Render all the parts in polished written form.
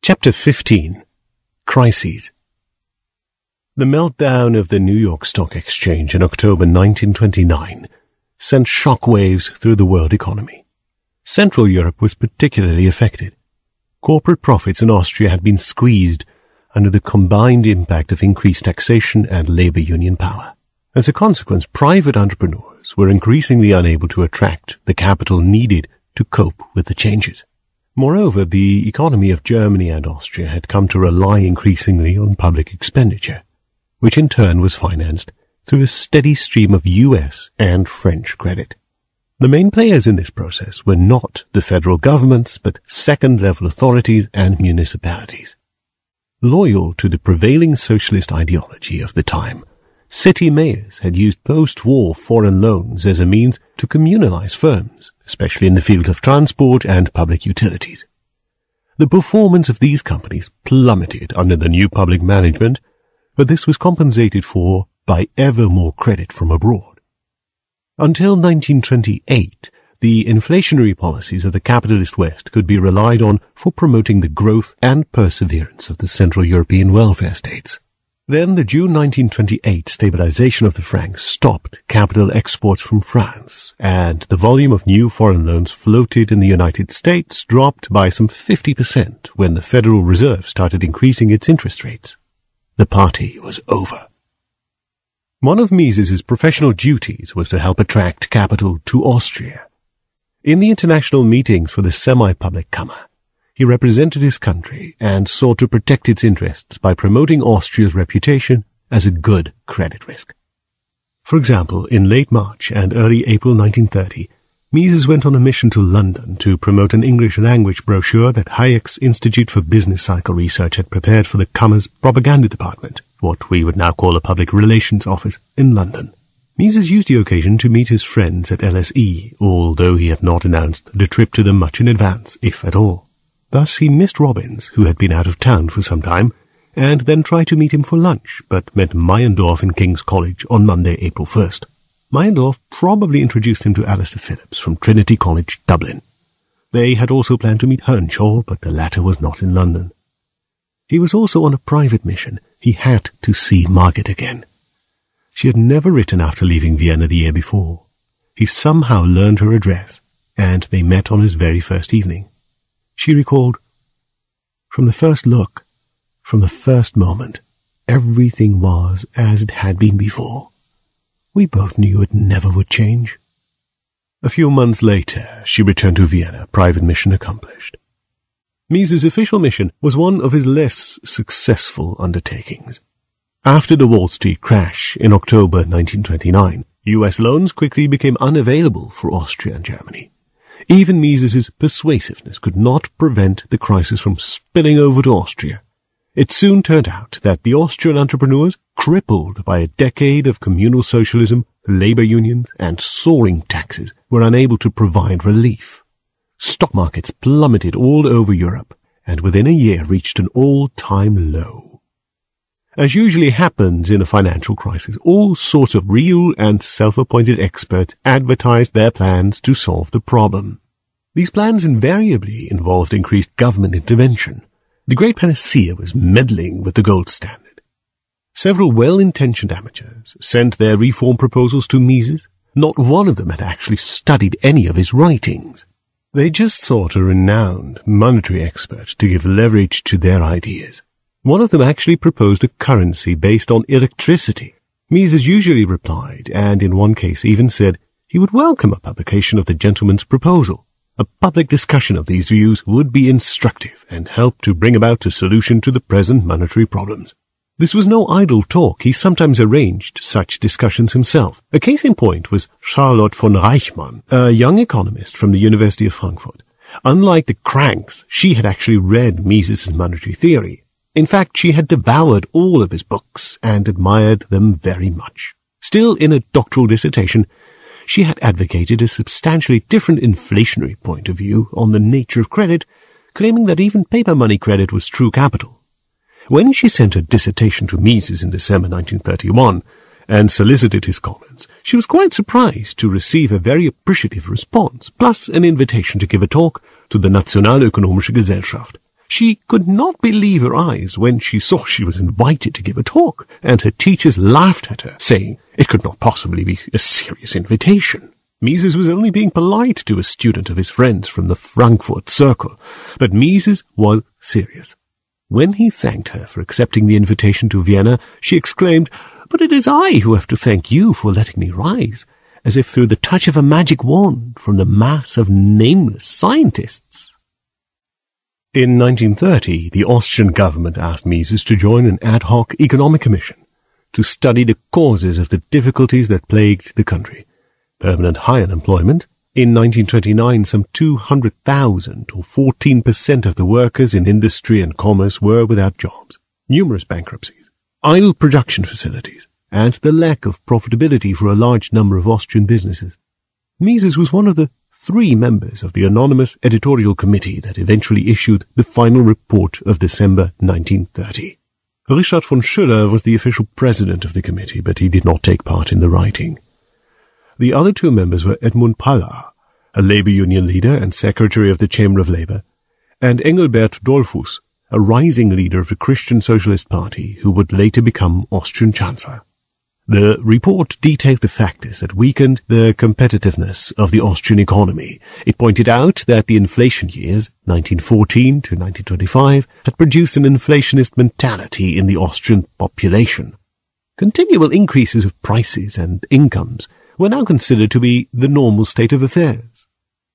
Chapter 15. Crises. The meltdown of the New York Stock Exchange in October 1929 sent shockwaves through the world economy. Central Europe was particularly affected. Corporate profits in Austria had been squeezed under the combined impact of increased taxation and labor union power. As a consequence, private entrepreneurs were increasingly unable to attract the capital needed to cope with the changes. Moreover, the economy of Germany and Austria had come to rely increasingly on public expenditure, which in turn was financed through a steady stream of US and French credit. The main players in this process were not the federal governments, but second-level authorities and municipalities. Loyal to the prevailing socialist ideology of the time, city mayors had used post-war foreign loans as a means to communalize firms, especially in the field of transport and public utilities. The performance of these companies plummeted under the new public management, but this was compensated for by ever more credit from abroad. Until 1928, the inflationary policies of the capitalist West could be relied on for promoting the growth and perseverance of the Central European welfare states. Then the June 1928 stabilization of the franc stopped capital exports from France, and the volume of new foreign loans floated in the United States dropped by some 50% when the Federal Reserve started increasing its interest rates. The party was over. One of Mises's professional duties was to help attract capital to Austria. In the international meetings for the semi-public Kammer, he represented his country and sought to protect its interests by promoting Austria's reputation as a good credit risk. For example, in late March and early April 1930, Mises went on a mission to London to promote an English-language brochure that Hayek's Institute for Business Cycle Research had prepared for the Kammer's propaganda department, what we would now call a public relations office, in London. Mises used the occasion to meet his friends at LSE, although he had not announced the trip to them much in advance, if at all. Thus he missed Robbins, who had been out of town for some time, and then tried to meet him for lunch, but met Meyendorff in King's College on Monday, April 1st. Meyendorff probably introduced him to Alistair Phillips from Trinity College, Dublin. They had also planned to meet Earnshaw, but the latter was not in London. He was also on a private mission. He had to see Margaret again. She had never written after leaving Vienna the year before. He somehow learned her address, and they met on his very first evening. She recalled, "From the first look, from the first moment, everything was as it had been before. We both knew it never would change." A few months later, she returned to Vienna, private mission accomplished. Mises' official mission was one of his less successful undertakings. After the Wall Street crash in October 1929, US loans quickly became unavailable for Austria and Germany. Even Mises's persuasiveness could not prevent the crisis from spilling over to Austria. It soon turned out that the Austrian entrepreneurs, crippled by a decade of communal socialism, labor unions, and soaring taxes, were unable to provide relief. Stock markets plummeted all over Europe, and within a year reached an all-time low. As usually happens in a financial crisis, all sorts of real and self-appointed experts advertised their plans to solve the problem. These plans invariably involved increased government intervention. The great panacea was meddling with the gold standard. Several well-intentioned amateurs sent their reform proposals to Mises. Not one of them had actually studied any of his writings. They just sought a renowned monetary expert to give leverage to their ideas. One of them actually proposed a currency based on electricity. Mises usually replied, and in one case even said he would welcome a publication of the gentleman's proposal. A public discussion of these views would be instructive and help to bring about a solution to the present monetary problems. This was no idle talk. He sometimes arranged such discussions himself. A case in point was Charlotte von Reichmann, a young economist from the University of Frankfurt. Unlike the cranks, she had actually read Mises' monetary theory. In fact, she had devoured all of his books and admired them very much. Still, in a doctoral dissertation, she had advocated a substantially different inflationary point of view on the nature of credit, claiming that even paper money credit was true capital. When she sent her dissertation to Mises in December 1931 and solicited his comments, she was quite surprised to receive a very appreciative response, plus an invitation to give a talk to the Nationalökonomische Gesellschaft. She could not believe her eyes when she saw she was invited to give a talk, and her teachers laughed at her, saying it could not possibly be a serious invitation. Mises was only being polite to a student of his friends from the Frankfurt circle, but Mises was serious. When he thanked her for accepting the invitation to Vienna, she exclaimed, "But it is I who have to thank you for letting me rise," as if through the touch of a magic wand from the mass of nameless scientists. In 1930, the Austrian government asked Mises to join an ad hoc economic commission to study the causes of the difficulties that plagued the country. Permanent high unemployment. In 1929, some 200,000, or 14% of the workers in industry and commerce were without jobs. Numerous bankruptcies, idle production facilities, and the lack of profitability for a large number of Austrian businesses. Mises was one of the 3 members of the anonymous editorial committee that eventually issued the final report of December 1930. Richard von Schüller was the official president of the committee, but he did not take part in the writing. The other 2 members were Edmund Paller, a labor union leader and secretary of the Chamber of Labor, and Engelbert Dollfuss, a rising leader of the Christian Socialist Party who would later become Austrian Chancellor. The report detailed the factors that weakened the competitiveness of the Austrian economy. It pointed out that the inflation years, 1914 to 1925, had produced an inflationist mentality in the Austrian population. Continual increases of prices and incomes were now considered to be the normal state of affairs.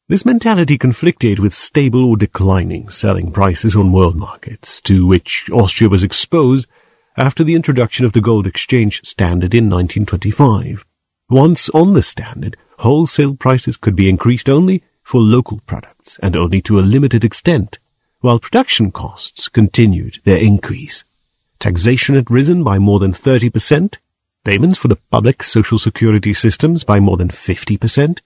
This mentality conflicted with stable or declining selling prices on world markets, to which Austria was exposed after the introduction of the gold exchange standard in 1925. Once on the standard, wholesale prices could be increased only for local products and only to a limited extent, while production costs continued their increase. Taxation had risen by more than 30%, payments for the public social security systems by more than 50%,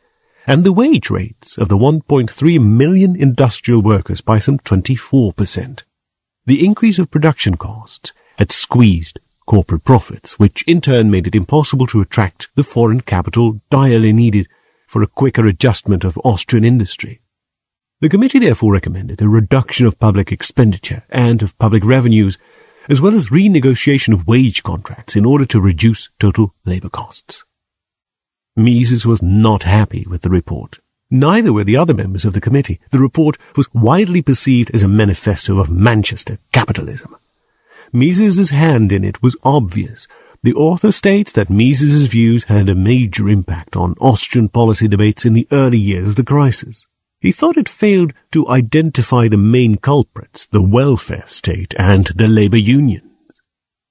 and the wage rates of the 1.3 million industrial workers by some 24%. The increase of production costs had squeezed corporate profits, which in turn made it impossible to attract the foreign capital direly needed for a quicker adjustment of Austrian industry. The committee therefore recommended a reduction of public expenditure and of public revenues, as well as renegotiation of wage contracts in order to reduce total labor costs. Mises was not happy with the report. Neither were the other members of the committee. The report was widely perceived as a manifesto of Manchester capitalism. Mises's hand in it was obvious. The author states that Mises's views had a major impact on Austrian policy debates in the early years of the crisis. He thought it failed to identify the main culprits, the welfare state and the labor unions.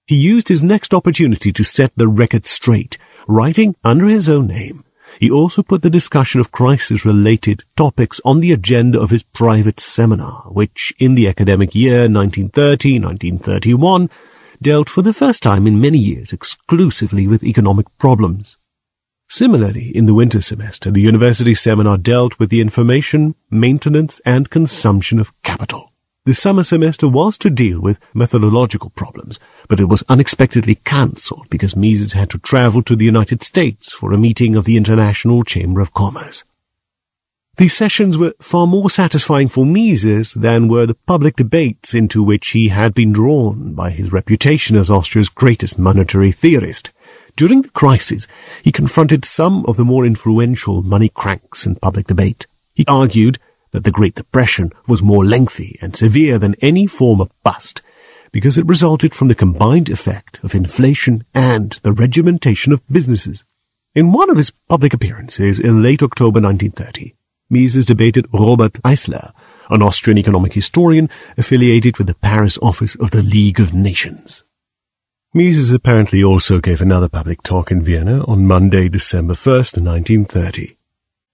He used his next opportunity to set the record straight, writing under his own name. He also put the discussion of crisis-related topics on the agenda of his private seminar, which in the academic year 1930-1931 dealt for the first time in many years exclusively with economic problems. Similarly, in the winter semester, the university seminar dealt with the information, maintenance, and consumption of capital. The summer semester was to deal with methodological problems, but it was unexpectedly cancelled because Mises had to travel to the United States for a meeting of the International Chamber of Commerce. These sessions were far more satisfying for Mises than were the public debates into which he had been drawn by his reputation as Austria's greatest monetary theorist. During the crisis, he confronted some of the more influential money cranks in public debate. He argued that the Great Depression was more lengthy and severe than any former bust, because it resulted from the combined effect of inflation and the regimentation of businesses. In one of his public appearances in late October 1930, Mises debated Robert Eisler, an Austrian economic historian affiliated with the Paris office of the League of Nations. Mises apparently also gave another public talk in Vienna on Monday, December 1st, 1930.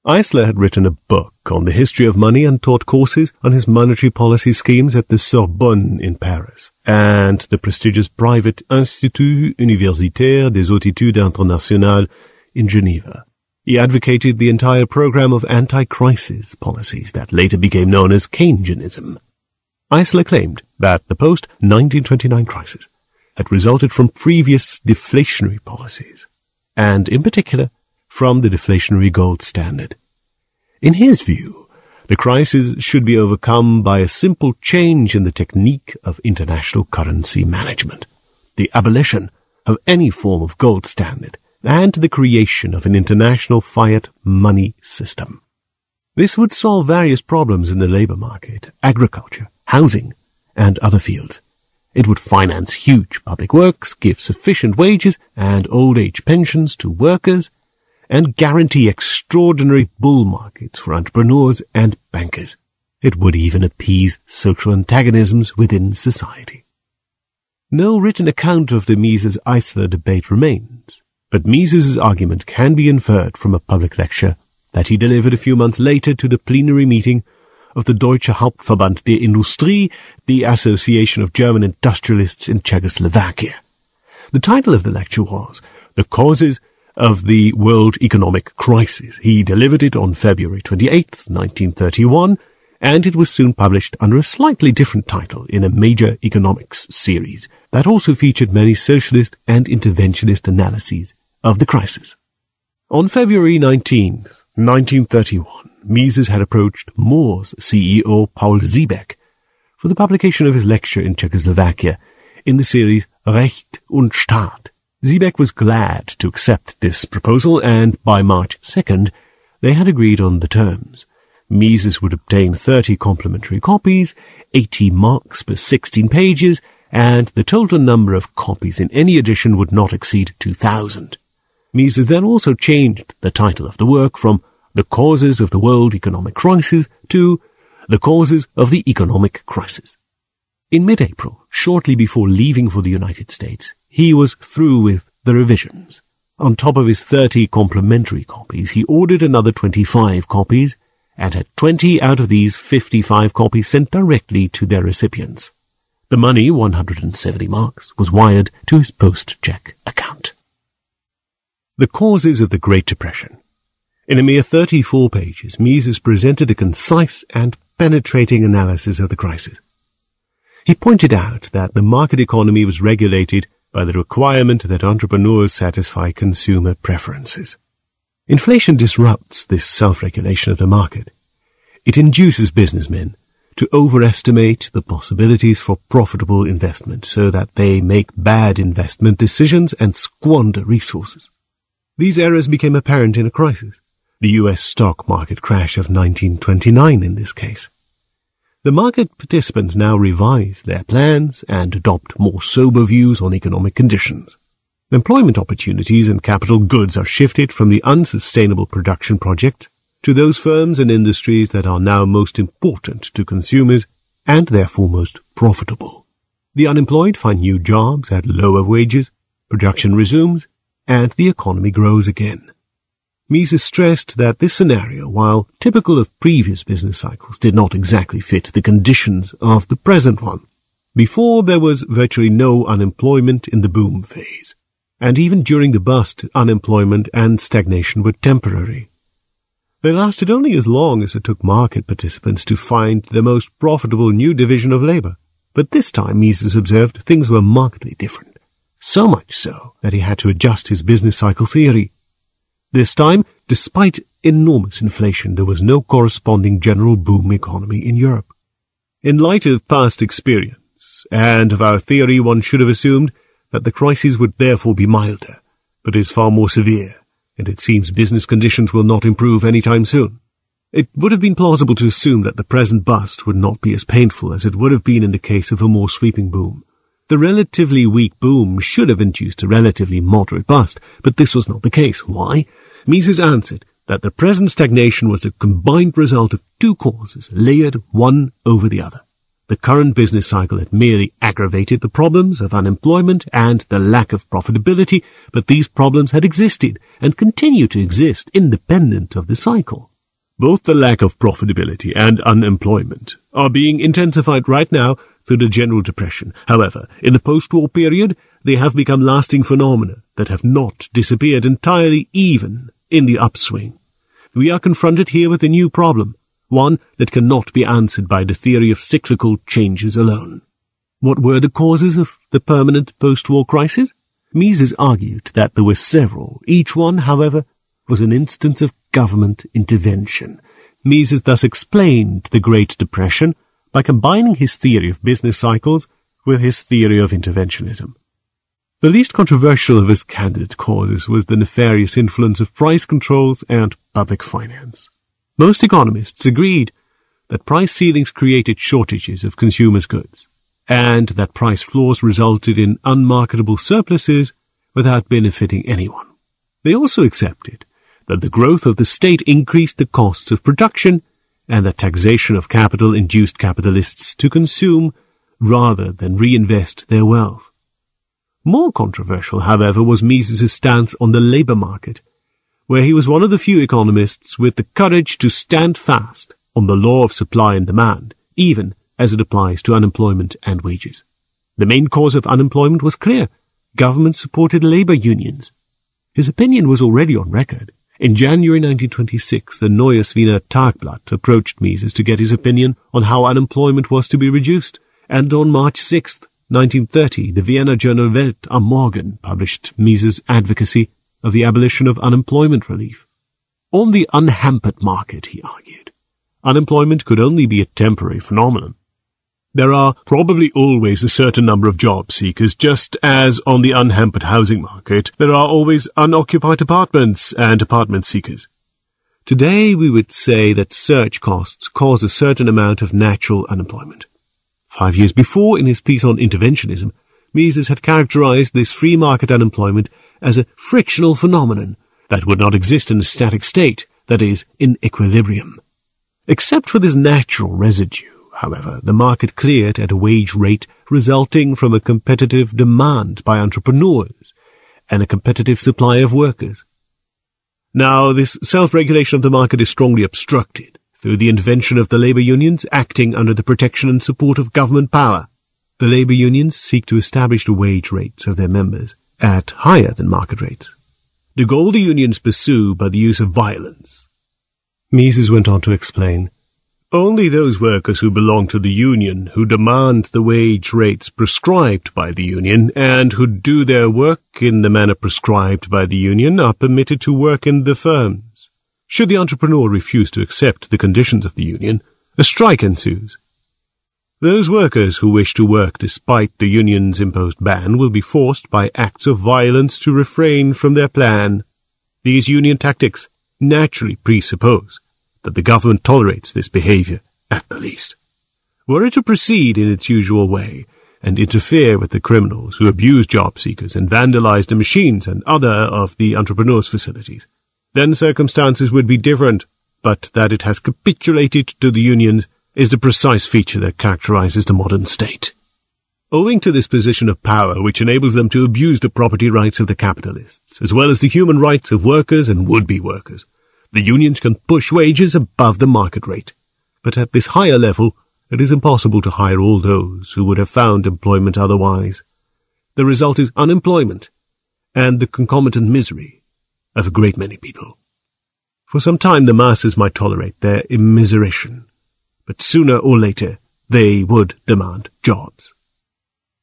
Eisler had written a book on the history of money and taught courses on his monetary policy schemes at the Sorbonne in Paris and the prestigious private Institut Universitaire des Hautes Études Internationales in Geneva. He advocated the entire program of anti-crisis policies that later became known as Keynesianism. Eisler claimed that the post-1929 crisis had resulted from previous deflationary policies, and in particular from the deflationary gold standard. In his view, the The crisis should be overcome by a simple change in the technique of international currency management, the abolition of any form of gold standard, and the creation of an international fiat money system. This would solve various problems in the labor market, agriculture, housing, and other fields. It would finance huge public works, give sufficient wages and old age pensions to workers, and guarantee extraordinary bull markets for entrepreneurs and bankers. It would even appease social antagonisms within society. No written account of the Mises-Eisler debate remains, but Mises' argument can be inferred from a public lecture that he delivered a few months later to the plenary meeting of the Deutsche Hauptverband der Industrie, the Association of German Industrialists in Czechoslovakia. The title of the lecture was The Causes of the World Economic Crisis. He delivered it on February 28, 1931, and it was soon published under a slightly different title in a major economics series that also featured many socialist and interventionist analyses of the crisis. On February 19, 1931, Mises had approached Mohr's CEO Paul Siebeck for the publication of his lecture in Czechoslovakia in the series Recht und Staat. Siebeck was glad to accept this proposal, and by March 2nd, they had agreed on the terms. Mises would obtain 30 complimentary copies, 80 marks per 16 pages, and the total number of copies in any edition would not exceed 2,000. Mises then also changed the title of the work from The Causes of the World Economic Crisis to The Causes of the Economic Crisis. In mid-April, shortly before leaving for the United States, he was through with the revisions. On top of his 30 complimentary copies, he ordered another 25 copies, and had 20 out of these 55 copies sent directly to their recipients. The money, 170 marks, was wired to his post-Czech account. The Causes of the Great Depression. In a mere 34 pages, Mises presented a concise and penetrating analysis of the crisis. He pointed out that the market economy was regulated by the requirement that entrepreneurs satisfy consumer preferences. Inflation disrupts this self-regulation of the market. It induces businessmen to overestimate the possibilities for profitable investment so that they make bad investment decisions and squander resources. These errors became apparent in a crisis, the U.S. stock market crash of 1929 in this case. The market participants now revise their plans and adopt more sober views on economic conditions. Employment opportunities and capital goods are shifted from the unsustainable production projects to those firms and industries that are now most important to consumers and therefore most profitable. The unemployed find new jobs at lower wages, production resumes, and the economy grows again. Mises stressed that this scenario, while typical of previous business cycles, did not exactly fit the conditions of the present one. Before, there was virtually no unemployment in the boom phase, and even during the bust, unemployment and stagnation were temporary. They lasted only as long as it took market participants to find the most profitable new division of labor. But this time, Mises observed, things were markedly different, so much so that he had to adjust his business cycle theory. This time, despite enormous inflation, there was no corresponding general boom economy in Europe. In light of past experience and of our theory, one should have assumed that the crisis would therefore be milder, but is far more severe, and it seems business conditions will not improve any time soon. It would have been plausible to assume that the present bust would not be as painful as it would have been in the case of a more sweeping boom. The relatively weak boom should have induced a relatively moderate bust, but this was not the case. Why? Mises answered that the present stagnation was the combined result of two causes, layered one over the other. The current business cycle had merely aggravated the problems of unemployment and the lack of profitability, but these problems had existed and continue to exist independent of the cycle. Both the lack of profitability and unemployment are being intensified right now through the general depression. However, in the post-war period, they have become lasting phenomena that have not disappeared entirely even in the upswing. We are confronted here with a new problem, one that cannot be answered by the theory of cyclical changes alone. What were the causes of the permanent post-war crisis? Mises argued that there were several. Each one, however, was an instance of government intervention. Mises thus explained the Great Depression by combining his theory of business cycles with his theory of interventionism. The least controversial of his candidate causes was the nefarious influence of price controls and public finance. Most economists agreed that price ceilings created shortages of consumers' goods, and that price floors resulted in unmarketable surpluses without benefiting anyone. They also accepted that the growth of the state increased the costs of production, and that taxation of capital induced capitalists to consume rather than reinvest their wealth. More controversial, however, was Mises' stance on the labor market, where he was one of the few economists with the courage to stand fast on the law of supply and demand, even as it applies to unemployment and wages. The main cause of unemployment was clear: government-supported labor unions. His opinion was already on record. In January 1926, the Neues Wiener Tagblatt approached Mises to get his opinion on how unemployment was to be reduced, and on March 6, 1930, the Vienna journal Welt am Morgen published Mises' advocacy of the abolition of unemployment relief. On the unhampered market, he argued, unemployment could only be a temporary phenomenon. There are probably always a certain number of job seekers, just as on the unhampered housing market there are always unoccupied apartments and apartment seekers. Today we would say that search costs cause a certain amount of natural unemployment. 5 years before, in his piece on interventionism, Mises had characterized this free market unemployment as a frictional phenomenon that would not exist in a static state, that is, in equilibrium. Except for this natural residue, however, the market cleared at a wage rate resulting from a competitive demand by entrepreneurs and a competitive supply of workers. Now, this self-regulation of the market is strongly obstructed through the intervention of the labor unions acting under the protection and support of government power. The labor unions seek to establish the wage rates of their members at higher than market rates, the goal the unions pursue by the use of violence. Mises went on to explain, only those workers who belong to the union, who demand the wage rates prescribed by the union, and who do their work in the manner prescribed by the union, are permitted to work in the firms. Should the entrepreneur refuse to accept the conditions of the union, a strike ensues. Those workers who wish to work despite the union's imposed ban will be forced by acts of violence to refrain from their plan. These union tactics naturally presuppose that the government tolerates this behavior, at the least. Were it to proceed in its usual way, and interfere with the criminals who abuse job seekers and vandalize the machines and other of the entrepreneurs' facilities, then circumstances would be different, but that it has capitulated to the unions is the precise feature that characterizes the modern state. Owing to this position of power which enables them to abuse the property rights of the capitalists, as well as the human rights of workers and would-be workers, the unions can push wages above the market rate. But at this higher level, it is impossible to hire all those who would have found employment otherwise. The result is unemployment and the concomitant misery of a great many people. For some time the masses might tolerate their immiseration, but sooner or later they would demand jobs.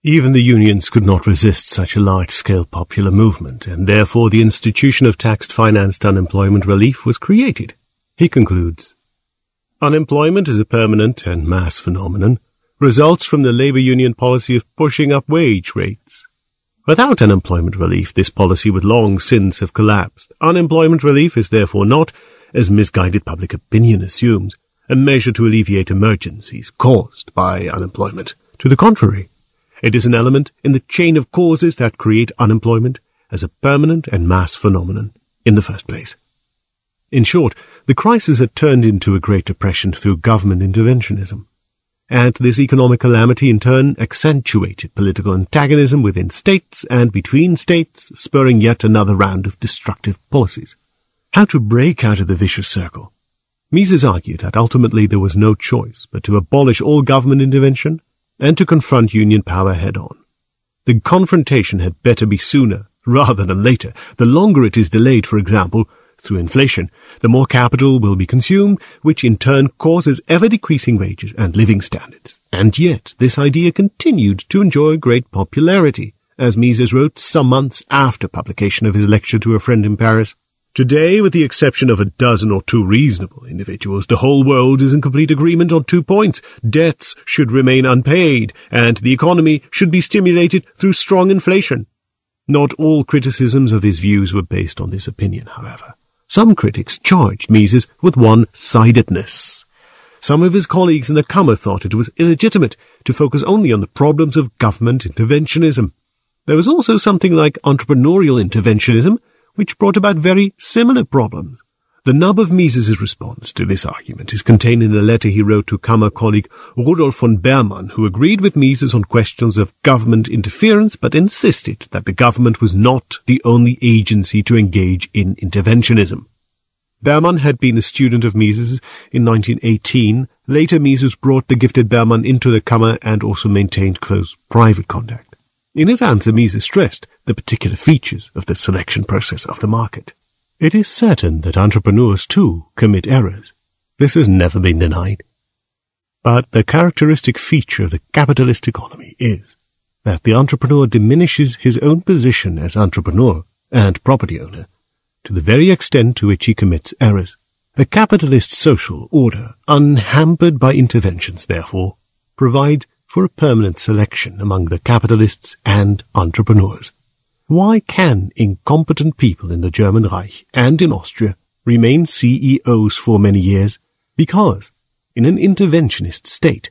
Even the unions could not resist such a large-scale popular movement, and therefore the institution of tax-financed unemployment relief was created. He concludes, unemployment is a permanent and mass phenomenon, results from the labor union policy of pushing up wage rates. Without unemployment relief, this policy would long since have collapsed. Unemployment relief is therefore not, as misguided public opinion assumes, a measure to alleviate emergencies caused by unemployment. To the contrary, it is an element in the chain of causes that create unemployment as a permanent and mass phenomenon in the first place. In short, the crisis had turned into a Great Depression through government interventionism, and this economic calamity in turn accentuated political antagonism within states and between states, spurring yet another round of destructive policies. How to break out of the vicious circle? Mises argued that ultimately there was no choice but to abolish all government intervention and to confront union power head-on. The confrontation had better be sooner rather than later. The longer it is delayed, for example, through inflation, the more capital will be consumed, which in turn causes ever-decreasing wages and living standards. And yet this idea continued to enjoy great popularity, as Mises wrote some months after publication of his lecture to a friend in Paris. Today, with the exception of a dozen or two reasonable individuals, the whole world is in complete agreement on 2 points. Debts should remain unpaid, and the economy should be stimulated through strong inflation. Not all criticisms of his views were based on this opinion, however. Some critics charged Mises with one-sidedness. Some of his colleagues in the Kammer thought it was illegitimate to focus only on the problems of government interventionism. There was also something like entrepreneurial interventionism, which brought about very similar problems. The nub of Mises's response to this argument is contained in a letter he wrote to Kammer colleague Rudolf von Beermann, who agreed with Mises on questions of government interference, but insisted that the government was not the only agency to engage in interventionism. Beermann had been a student of Mises in 1918. Later, Mises brought the gifted Beermann into the Kammer and also maintained close private contact. In his answer, Mises stressed the particular features of the selection process of the market. It is certain that entrepreneurs, too, commit errors. This has never been denied. But the characteristic feature of the capitalist economy is that the entrepreneur diminishes his own position as entrepreneur and property owner to the very extent to which he commits errors. The capitalist social order, unhampered by interventions, therefore, provides for a permanent selection among the capitalists and entrepreneurs. Why can incompetent people in the German Reich and in Austria remain CEOs for many years? Because, in an interventionist state,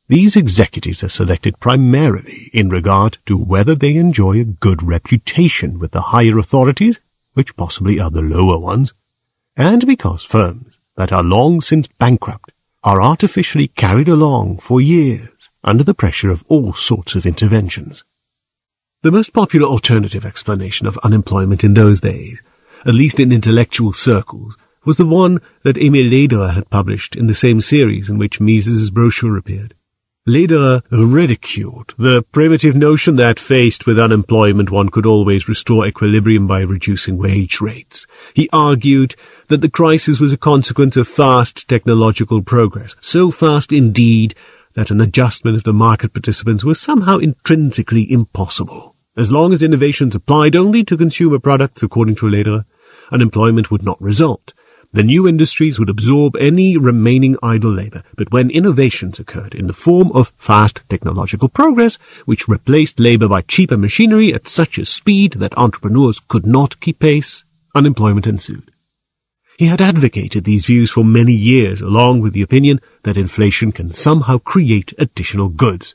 these executives are selected primarily in regard to whether they enjoy a good reputation with the higher authorities, which possibly are the lower ones, and because firms that are long since bankrupt are artificially carried along for years under the pressure of all sorts of interventions. The most popular alternative explanation of unemployment in those days, at least in intellectual circles, was the one that Emil Lederer had published in the same series in which Mises's brochure appeared. Lederer ridiculed the primitive notion that faced with unemployment one could always restore equilibrium by reducing wage rates. He argued that the crisis was a consequence of fast technological progress, so fast indeed that an adjustment of the market participants was somehow intrinsically impossible. As long as innovations applied only to consumer products, according to Lederer, unemployment would not result. The new industries would absorb any remaining idle labor, but when innovations occurred in the form of fast technological progress, which replaced labor by cheaper machinery at such a speed that entrepreneurs could not keep pace, unemployment ensued. He had advocated these views for many years, along with the opinion that inflation can somehow create additional goods.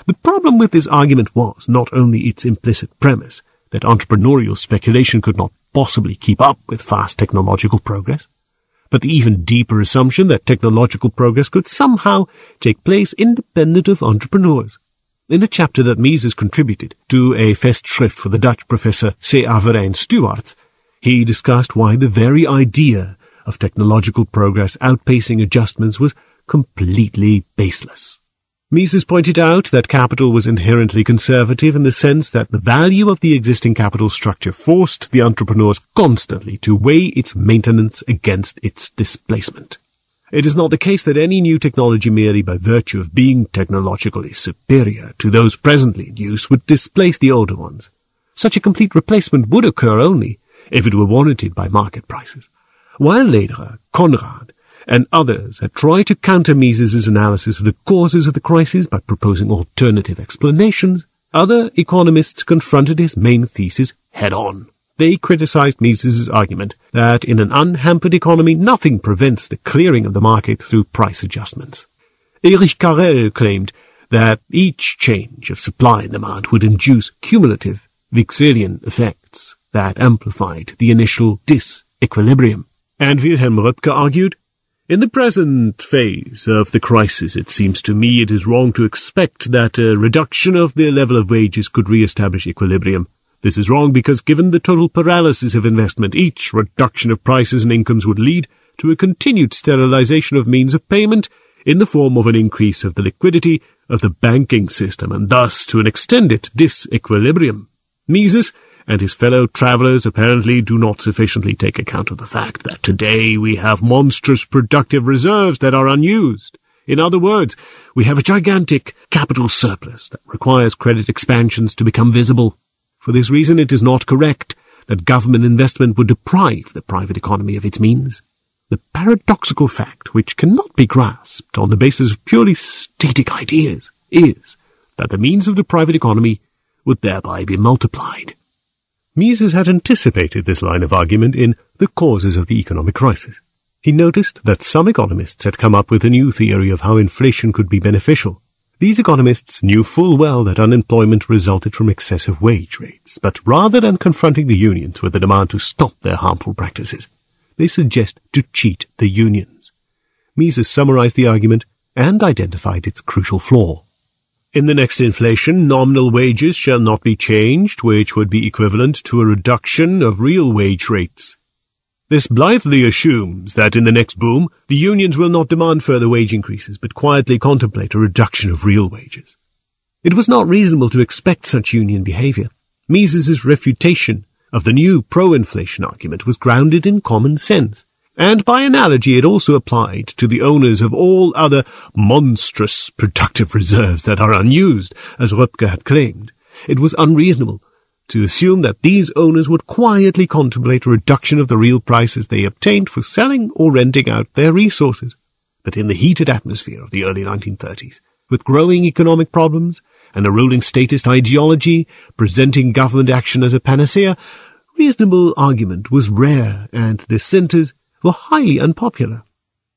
The problem with this argument was not only its implicit premise that entrepreneurial speculation could not possibly keep up with fast technological progress, but the even deeper assumption that technological progress could somehow take place independent of entrepreneurs. In a chapter that Mises contributed to a Festschrift for the Dutch professor C. Averijn Stuart, he discussed why the very idea of technological progress outpacing adjustments was completely baseless. Mises pointed out that capital was inherently conservative in the sense that the value of the existing capital structure forced the entrepreneurs constantly to weigh its maintenance against its displacement. It is not the case that any new technology merely by virtue of being technologically superior to those presently in use would displace the older ones. Such a complete replacement would occur only if it were warranted by market prices. While Lederer, Conrad, and others had tried to counter Mises's analysis of the causes of the crisis by proposing alternative explanations, other economists confronted his main thesis head-on. They criticized Mises's argument that in an unhampered economy nothing prevents the clearing of the market through price adjustments. Erich Carrel claimed that each change of supply and demand would induce cumulative Wickselian effects that amplified the initial disequilibrium. And Wilhelm Röpke argued, in the present phase of the crisis, it seems to me it is wrong to expect that a reduction of the level of wages could re-establish equilibrium. This is wrong because given the total paralysis of investment, each reduction of prices and incomes would lead to a continued sterilization of means of payment in the form of an increase of the liquidity of the banking system and thus to an extended disequilibrium. Mises and his fellow travellers apparently do not sufficiently take account of the fact that today we have monstrous productive reserves that are unused. In other words, we have a gigantic capital surplus that requires credit expansions to become visible. For this reason, it is not correct that government investment would deprive the private economy of its means. The paradoxical fact, which cannot be grasped on the basis of purely static ideas, is that the means of the private economy would thereby be multiplied. Mises had anticipated this line of argument in The Causes of the Economic Crisis. He noticed that some economists had come up with a new theory of how inflation could be beneficial. These economists knew full well that unemployment resulted from excessive wage rates, but rather than confronting the unions with the demand to stop their harmful practices, they suggest to cheat the unions. Mises summarized the argument and identified its crucial flaw. In the next inflation, nominal wages shall not be changed, which would be equivalent to a reduction of real wage rates. This blithely assumes that in the next boom, the unions will not demand further wage increases, but quietly contemplate a reduction of real wages. It was not reasonable to expect such union behavior. Mises's refutation of the new pro-inflation argument was grounded in common sense, and by analogy it also applied to the owners of all other monstrous productive reserves that are unused, as Röpke had claimed. It was unreasonable to assume that these owners would quietly contemplate a reduction of the real prices they obtained for selling or renting out their resources. But in the heated atmosphere of the early 1930s, with growing economic problems and a ruling statist ideology presenting government action as a panacea, reasonable argument was rare and dissenters were highly unpopular.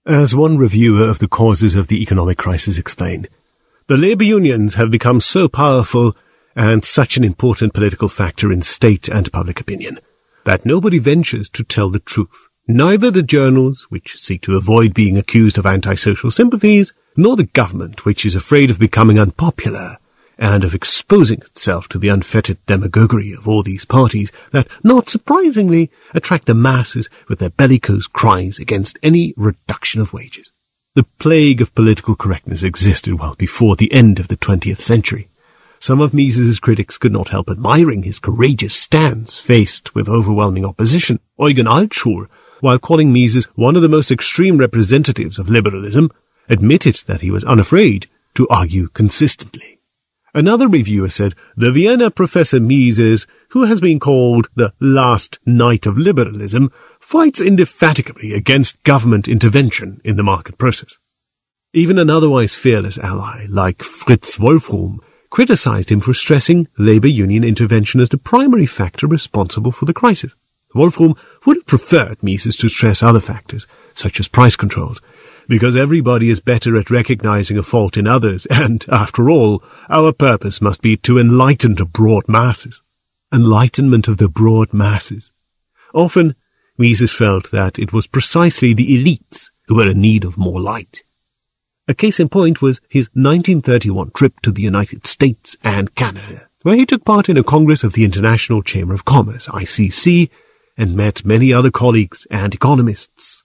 As one reviewer of The Causes of the Economic Crisis explained, the labor unions have become so powerful and such an important political factor in state and public opinion that nobody ventures to tell the truth. Neither the journals, which seek to avoid being accused of antisocial sympathies, nor the government, which is afraid of becoming unpopular and of exposing itself to the unfettered demagoguery of all these parties that, not surprisingly, attract the masses with their bellicose cries against any reduction of wages. The plague of political correctness existed well before the end of the 20th century. Some of Mises's critics could not help admiring his courageous stance faced with overwhelming opposition. Eugen Altschuler, while calling Mises one of the most extreme representatives of liberalism, admitted that he was unafraid to argue consistently. Another reviewer said, the Vienna professor Mises, who has been called the last knight of liberalism, fights indefatigably against government intervention in the market process. Even an otherwise fearless ally, like Fritz Wolfram, criticized him for stressing labor union intervention as the primary factor responsible for the crisis. Wolfram would have preferred Mises to stress other factors, such as price controls, because everybody is better at recognizing a fault in others, and, after all, our purpose must be to enlighten the broad masses. Enlightenment of the broad masses. Often, Mises felt that it was precisely the elites who were in need of more light. A case in point was his 1931 trip to the United States and Canada, where he took part in a Congress of the International Chamber of Commerce, ICC, and met many other colleagues and economists.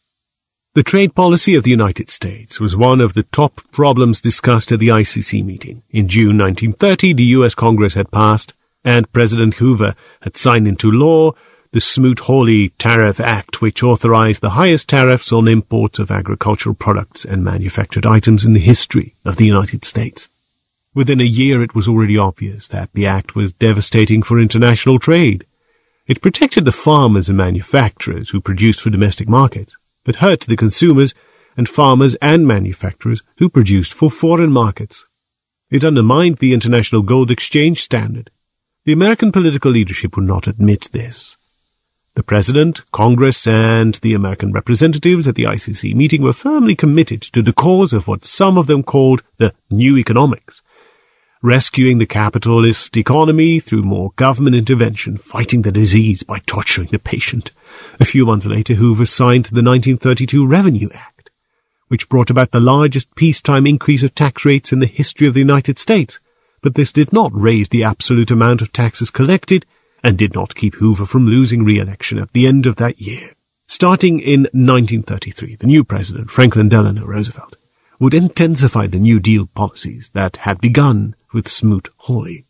The trade policy of the United States was one of the top problems discussed at the ICC meeting. In June 1930, the U.S. Congress had passed, and President Hoover had signed into law, the Smoot-Hawley Tariff Act, which authorized the highest tariffs on imports of agricultural products and manufactured items in the history of the United States. Within a year, it was already obvious that the act was devastating for international trade. It protected the farmers and manufacturers who produced for domestic markets, but hurt the consumers and farmers and manufacturers who produced for foreign markets. It undermined the international gold exchange standard. The American political leadership would not admit this. The President, Congress, and the American representatives at the ICC meeting were firmly committed to the cause of what some of them called the New Economics, rescuing the capitalist economy through more government intervention, fighting the disease by torturing the patient. A few months later, Hoover signed the 1932 Revenue Act, which brought about the largest peacetime increase of tax rates in the history of the United States. But this did not raise the absolute amount of taxes collected and did not keep Hoover from losing re-election at the end of that year. Starting in 1933, the new president, Franklin Delano Roosevelt, would intensify the New Deal policies that had begun with Smoot-Hawley.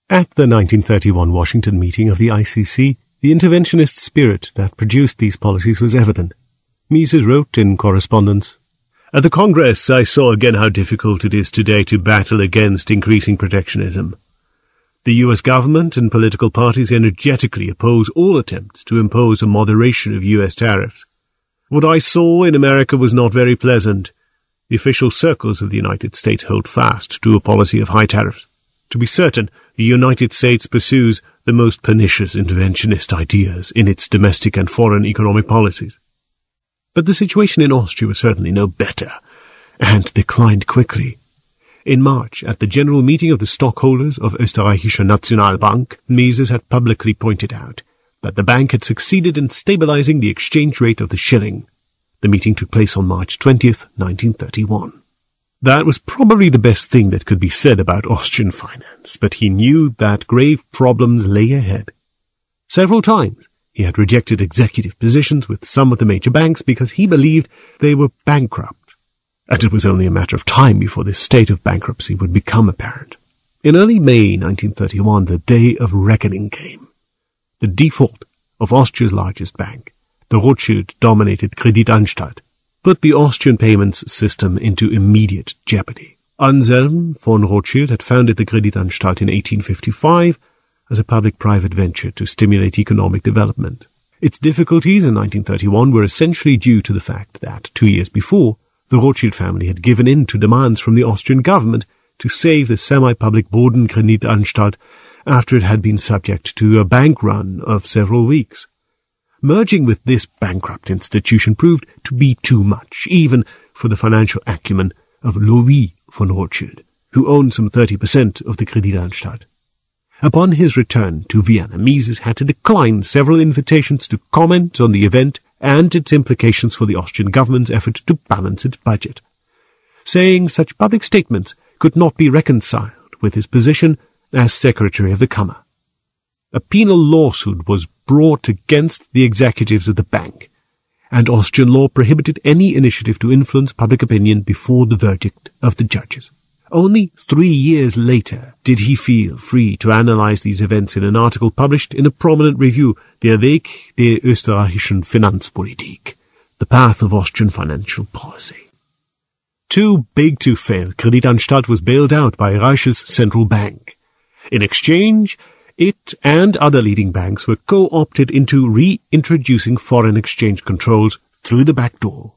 At the 1931 Washington meeting of the ICC, the interventionist spirit that produced these policies was evident. Mises wrote in correspondence, "At the Congress I saw again how difficult it is today to battle against increasing protectionism. The US government and political parties energetically oppose all attempts to impose a moderation of US tariffs. What I saw in America was not very pleasant. The official circles of the United States hold fast to a policy of high tariffs. To be certain, the United States pursues the most pernicious interventionist ideas in its domestic and foreign economic policies. But the situation in Austria was certainly no better, and declined quickly. In March, at the general meeting of the stockholders of Österreichische Nationalbank, Mises had publicly pointed out that the bank had succeeded in stabilizing the exchange rate of the shilling. The meeting took place on March 20th, 1931. That was probably the best thing that could be said about Austrian finance, but he knew that grave problems lay ahead. Several times he had rejected executive positions with some of the major banks because he believed they were bankrupt, and it was only a matter of time before this state of bankruptcy would become apparent. In early May 1931, the day of reckoning came. The default of Austria's largest bank, the Rothschild-dominated Kreditanstalt, put the Austrian payments system into immediate jeopardy. Anselm von Rothschild had founded the Kreditanstalt in 1855 as a public-private venture to stimulate economic development. Its difficulties in 1931 were essentially due to the fact that, 2 years before, the Rothschild family had given in to demands from the Austrian government to save the semi-public Bodenkreditanstalt after it had been subject to a bank run of several weeks. Merging with this bankrupt institution proved to be too much, even for the financial acumen of Louis von Rothschild, who owned some 30% of the Kreditanstalt. Upon his return to Vienna, Mises had to decline several invitations to comment on the event and its implications for the Austrian government's effort to balance its budget, saying such public statements could not be reconciled with his position as Secretary of the Kammer. A penal lawsuit was brought against the executives of the bank, and Austrian law prohibited any initiative to influence public opinion before the verdict of the judges. Only 3 years later did he feel free to analyze these events in an article published in a prominent review, Der Weg der österreichischen Finanzpolitik, The Path of Austrian Financial Policy. Too big to fail, Kreditanstalt was bailed out by Reich's central bank. In exchange, it and other leading banks were co-opted into reintroducing foreign exchange controls through the back door.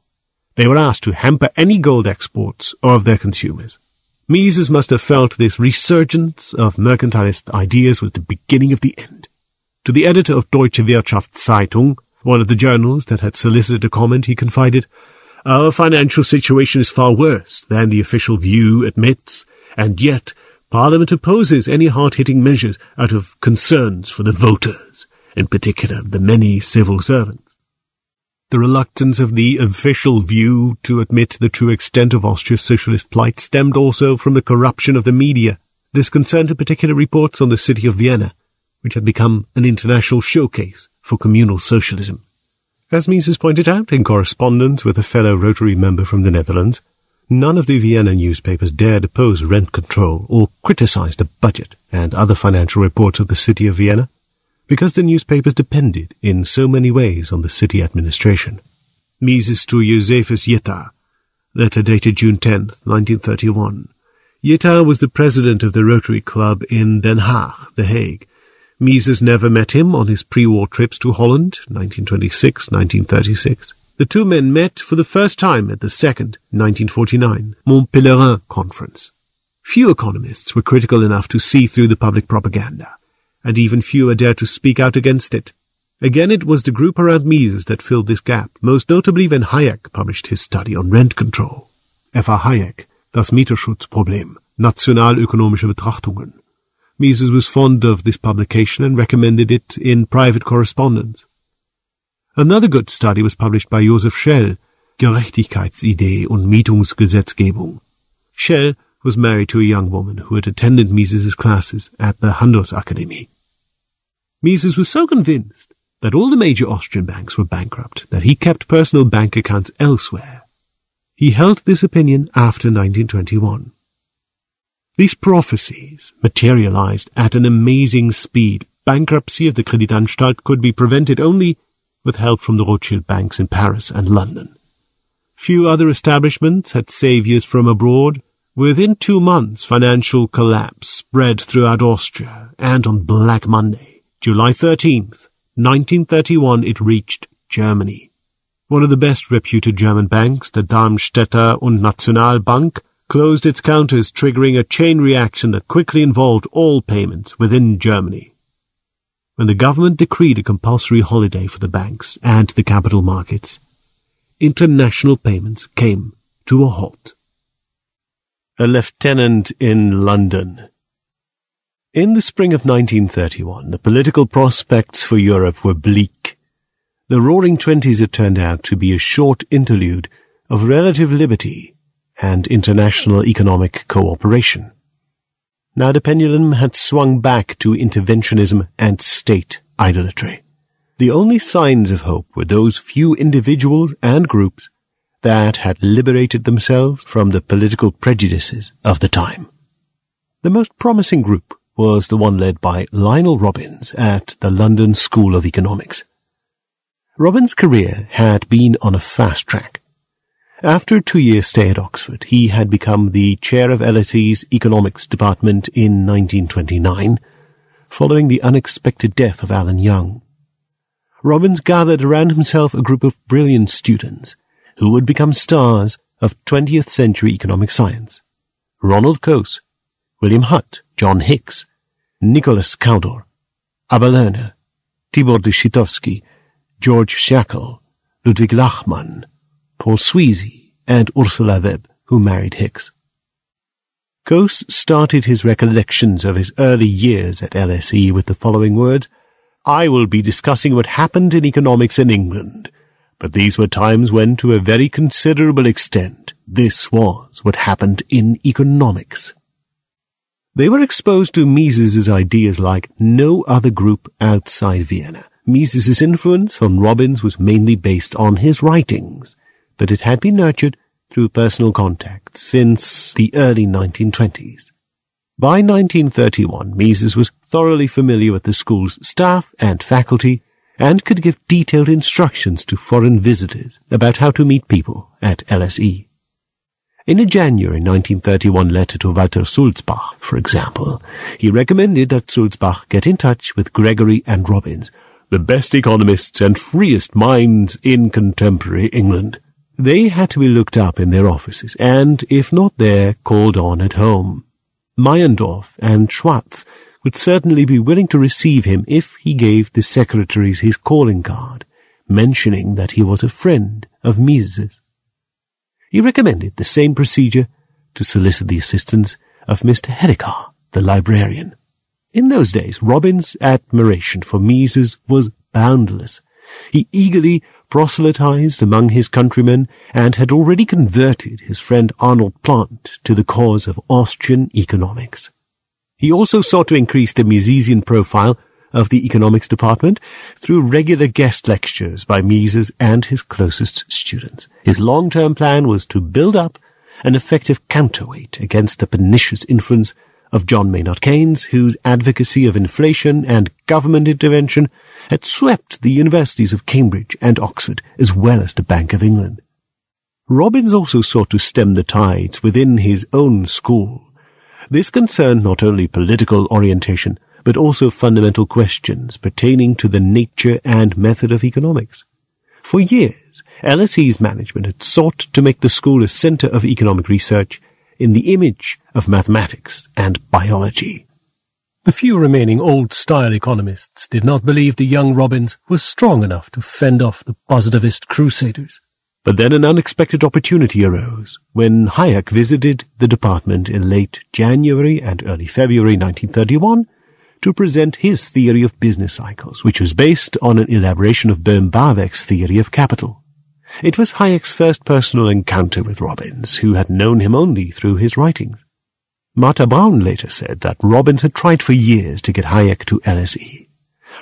They were asked to hamper any gold exports of their consumers. Mises must have felt this resurgence of mercantilist ideas was the beginning of the end. To the editor of Deutsche Wirtschaftszeitung, one of the journals that had solicited a comment, he confided, "Our financial situation is far worse than the official view admits, and yet Parliament opposes any hard-hitting measures out of concerns for the voters, in particular the many civil servants." The reluctance of the official view to admit the true extent of Austria's socialist plight stemmed also from the corruption of the media. This concerned in particular reports on the city of Vienna, which had become an international showcase for communal socialism. As Mises pointed out in correspondence with a fellow Rotary member from the Netherlands, none of the Vienna newspapers dared oppose rent control or criticize the budget and other financial reports of the city of Vienna, because the newspapers depended in so many ways on the city administration. Mises to Josephus Jitta, letter dated June 10, 1931. Jitta was the president of the Rotary Club in Den Haag, The Hague. Mises never met him on his pre-war trips to Holland, 1926-1936. The two men met for the first time at the second, 1949, Mont Pelerin Conference. Few economists were critical enough to see through the public propaganda, and even fewer dared to speak out against it. Again, it was the group around Mises that filled this gap, most notably when Hayek published his study on rent control. F.A. Hayek, Das Mieterschutzproblem, Nationalökonomische Betrachtungen. Mises was fond of this publication and recommended it in private correspondence. Another good study was published by Joseph Schell, Gerechtigkeitsidee und Mietungsgesetzgebung. Schell was married to a young woman who had attended Mises's classes at the Handelsakademie. Mises was so convinced that all the major Austrian banks were bankrupt that he kept personal bank accounts elsewhere. He held this opinion after 1921. These prophecies materialized at an amazing speed. Bankruptcy of the Kreditanstalt could be prevented only with help from the Rothschild banks in Paris and London. Few other establishments had saviors from abroad, Within 2 months, financial collapse spread throughout Austria, and on Black Monday, July 13th, 1931, it reached Germany. One of the best reputed German banks, the Darmstädter und Nationalbank, closed its counters, triggering a chain reaction that quickly involved all payments within Germany. When the government decreed a compulsory holiday for the banks and the capital markets, international payments came to a halt. A lieutenant in London. In the spring of 1931, the political prospects for Europe were bleak. The Roaring Twenties had turned out to be a short interlude of relative liberty and international economic cooperation. Now the pendulum had swung back to interventionism and state idolatry. The only signs of hope were those few individuals and groups that had liberated themselves from the political prejudices of the time. The most promising group was the one led by Lionel Robbins at the London School of Economics. Robbins' career had been on a fast track. After a 2-year stay at Oxford, he had become the chair of LSE's economics department in 1929, following the unexpected death of Alan Young. Robbins gathered around himself a group of brilliant students who would become stars of 20th century economic science. Ronald Coase, William Hutt, John Hicks, Nicholas Cowdor, Abba Lerner, Tibor Dyszytowski, George Shackle, Ludwig Lachmann, Paul Sweezy, and Ursula Webb, who married Hicks. Coase started his recollections of his early years at LSE with the following words: "I will be discussing what happened in economics in England. But these were times when, to a very considerable extent, this was what happened in economics." They were exposed to Mises's ideas like no other group outside Vienna. Mises's influence on Robbins was mainly based on his writings, but it had been nurtured through personal contact since the early 1920s. By 1931, Mises was thoroughly familiar with the school's staff and faculty, and could give detailed instructions to foreign visitors about how to meet people at LSE. In a January 1931 letter to Walter Sulzbach, for example, he recommended that Sulzbach get in touch with Gregory and Robbins, the best economists and freest minds in contemporary England. They had to be looked up in their offices, and, if not there, called on at home. Meyendorff and Schwartz would certainly be willing to receive him if he gave the secretaries his calling card, mentioning that he was a friend of Mises. He recommended the same procedure to solicit the assistance of Mr. Hedecar, the librarian. In those days, Robbins' admiration for Mises was boundless. He eagerly proselytized among his countrymen and had already converted his friend Arnold Plant to the cause of Austrian economics. He also sought to increase the Misesian profile of the economics department through regular guest lectures by Mises and his closest students. His long-term plan was to build up an effective counterweight against the pernicious influence of John Maynard Keynes, whose advocacy of inflation and government intervention had swept the universities of Cambridge and Oxford, as well as the Bank of England. Robbins also sought to stem the tides within his own school. This concerned not only political orientation, but also fundamental questions pertaining to the nature and method of economics. For years, LSE's management had sought to make the school a center of economic research in the image of mathematics and biology. The few remaining old-style economists did not believe the young Robbins was strong enough to fend off the positivist crusaders. But then an unexpected opportunity arose when Hayek visited the department in late January and early February 1931 to present his theory of business cycles, which was based on an elaboration of bohm-bawerk's theory of capital. It was Hayek's first personal encounter with Robbins, who had known him only through his writings. Martha Brown later said that Robbins had tried for years to get Hayek to LSE.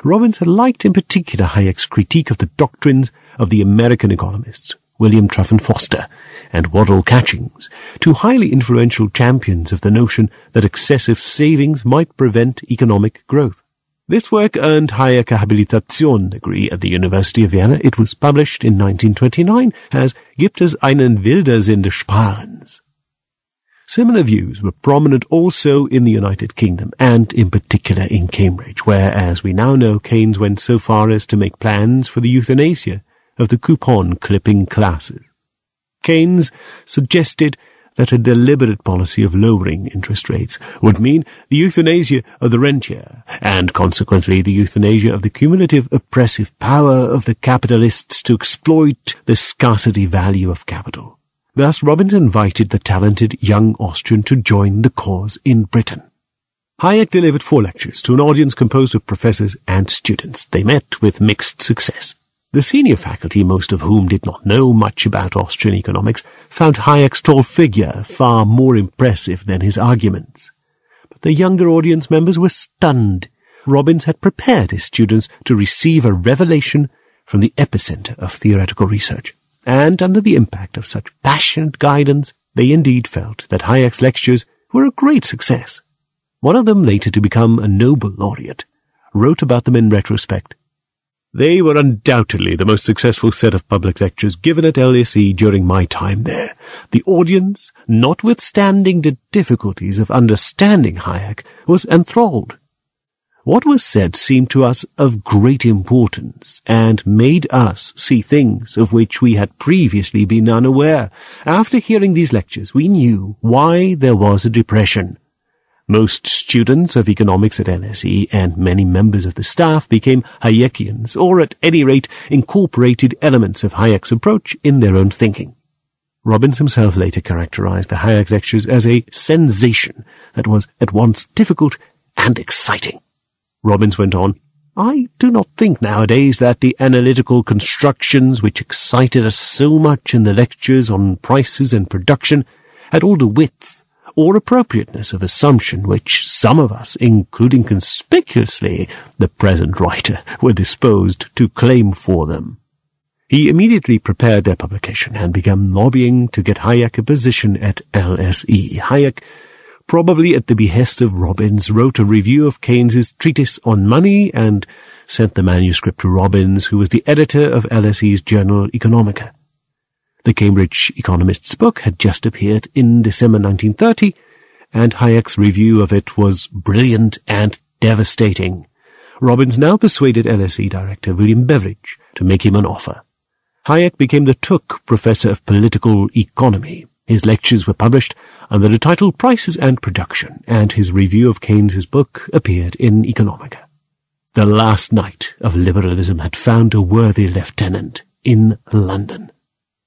Robbins had liked in particular Hayek's critique of the doctrines of the American economists, William Truffin Foster and Waddell Catchings, two highly influential champions of the notion that excessive savings might prevent economic growth. This work earned Hayek a Habilitation degree at the University of Vienna. It was published in 1929 as Gibt es einen Wildersinn des Sparens. Similar views were prominent also in the United Kingdom, and in particular in Cambridge, where, as we now know, Keynes went so far as to make plans for the euthanasia of the coupon-clipping classes. Keynes suggested that a deliberate policy of lowering interest rates would mean the euthanasia of the rentier, and consequently the euthanasia of the cumulative oppressive power of the capitalists to exploit the scarcity value of capital. Thus Robbins invited the talented young Austrian to join the cause in Britain. Hayek delivered 4 lectures to an audience composed of professors and students. They met with mixed success. The senior faculty, most of whom did not know much about Austrian economics, found Hayek's tall figure far more impressive than his arguments. But the younger audience members were stunned. Robbins had prepared his students to receive a revelation from the epicenter of theoretical research. And under the impact of such passionate guidance, they indeed felt that Hayek's lectures were a great success. One of them, later to become a Nobel laureate, wrote about them in retrospect. They were undoubtedly the most successful set of public lectures given at LSE during my time there. The audience, notwithstanding the difficulties of understanding Hayek, was enthralled. What was said seemed to us of great importance, and made us see things of which we had previously been unaware. After hearing these lectures, we knew why there was a depression. Most students of economics at LSE and many members of the staff became Hayekians, or at any rate incorporated elements of Hayek's approach in their own thinking. Robbins himself later characterized the Hayek lectures as a sensation that was at once difficult and exciting. Robbins went on, I do not think nowadays that the analytical constructions which excited us so much in the lectures on prices and production had all the width or appropriateness of assumption which some of us, including conspicuously the present writer, were disposed to claim for them. He immediately prepared their publication and began lobbying to get Hayek a position at LSE. Hayek, probably at the behest of Robbins, wrote a review of Keynes's Treatise on Money and sent the manuscript to Robbins, who was the editor of LSE's journal Economica. The Cambridge Economist's book had just appeared in December 1930, and Hayek's review of it was brilliant and devastating. Robbins now persuaded LSE director William Beveridge to make him an offer. Hayek became the Tuck Professor of Political Economy. His lectures were published under the title Prices and Production, and his review of Keynes's book appeared in Economica. The last knight of liberalism had found a worthy lieutenant in London.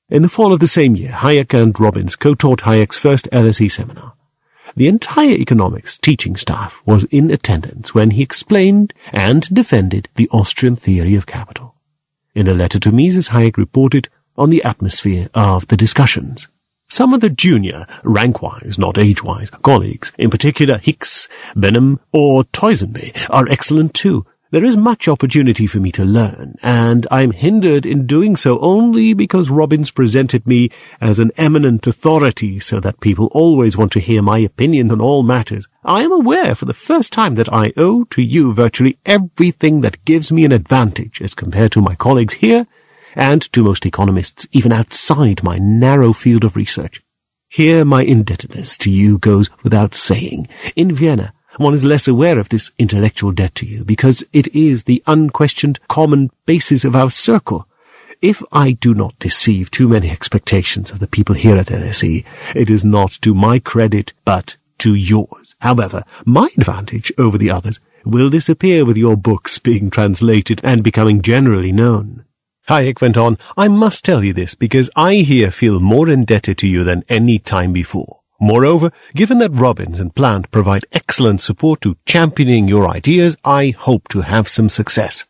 In the fall of the same year, Hayek and Robbins co-taught Hayek's first LSE seminar. The entire economics teaching staff was in attendance when he explained and defended the Austrian theory of capital. In a letter to Mises, Hayek reported on the atmosphere of the discussions. Some of the junior, rank-wise, not age-wise, colleagues, in particular Hicks, Benham, or Toynbee, are excellent too. There is much opportunity for me to learn, and I am hindered in doing so only because Robbins presented me as an eminent authority, so that people always want to hear my opinion on all matters. I am aware for the first time that I owe to you virtually everything that gives me an advantage as compared to my colleagues here, and to most economists even outside my narrow field of research. Here my indebtedness to you goes without saying. In Vienna, one is less aware of this intellectual debt to you, because it is the unquestioned common basis of our circle. If I do not deceive too many expectations of the people here at LSE, it is not to my credit, but to yours. However, my advantage over the others will disappear with your books being translated and becoming generally known. Hayek went on, I must tell you this, because I here feel more indebted to you than any time before. Moreover, given that Robbins and Plant provide excellent support to championing your ideas, I hope to have some success.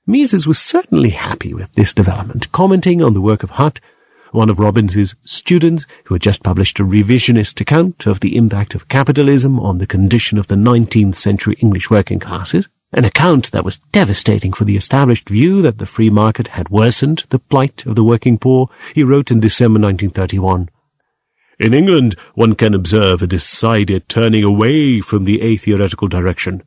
Mises was certainly happy with this development, commenting on the work of Hutt, one of Robbins's students who had just published a revisionist account of the impact of capitalism on the condition of the 19th century English working classes, an account that was devastating for the established view that the free market had worsened the plight of the working poor. He wrote in December 1931, In England, one can observe a decided turning away from the atheoretical direction.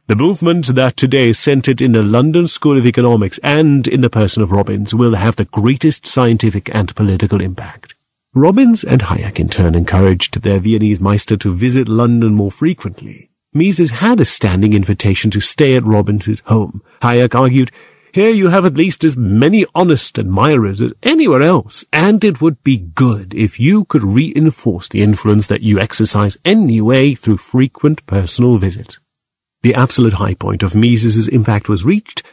The movement that today is centered in the London School of Economics and in the person of Robbins will have the greatest scientific and political impact. Robbins and Hayek in turn encouraged their Viennese Meister to visit London more frequently. Mises had a standing invitation to stay at Robbins's home. Hayek argued, "Here you have at least as many honest admirers as anywhere else, and it would be good if you could reinforce the influence that you exercise anyway through frequent personal visits." The absolute high point of Mises's impact was reached